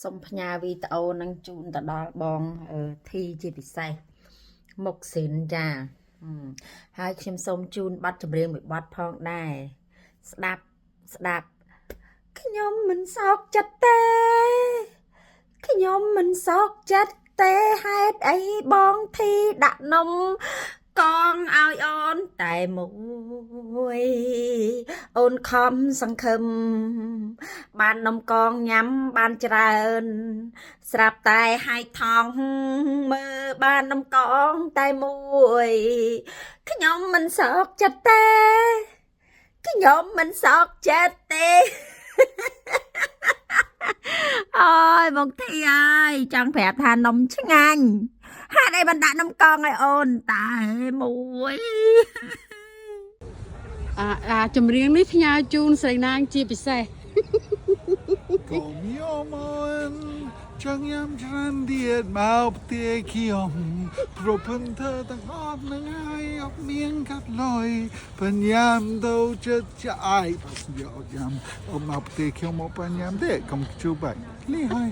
សុំផ្ញើវីដេអូនឹងជូនទៅដល់បងធីជាពិសេសមុខស៊ីនចាហើយខ្ញុំសូមជូនប័ណ្ណចម្រៀងមួយប័ណ្ណផងដែរស្ដាប់ខ្ញុំមិនសោកចិត្តទេខ្ញុំមិនសោកចិត្តទេហេតុអីបងធីដាក់នំកងឲ្យអូនតែមួយអូនខំសង្ឃឹមបាននំកងញ៉ាំបានច្រើនស្រាប់តែហើយថងមើលបាននំកងតែមួយខ្ញុំមិនសោកចិត្តទេខ្ញុំមិនសោកចិត្តទេអើយបងធីអើយចង់ប្រាប់ថានំឆ្ងាញ់ហេតុអីបានដាក់នំកងឲ្យអូនតែមួយចម្រៀងនេះផ្ញើជូនស្រីណាងជាពិសេសកុំយំអូនចង់ញ៉ាំច្រើនទៀតមកផ្ទះខ្ញុំប្រពន្ធเธอទាំងអស់នឹងហើយអត់មានកាត់លុយបញ្ញាំទៅចិត្តចាយបើស្យកញ៉ាំអត់មកផ្ទះខ្ញុំមកបញ្ញាំទេកុំជួបបាច់នេះហើយ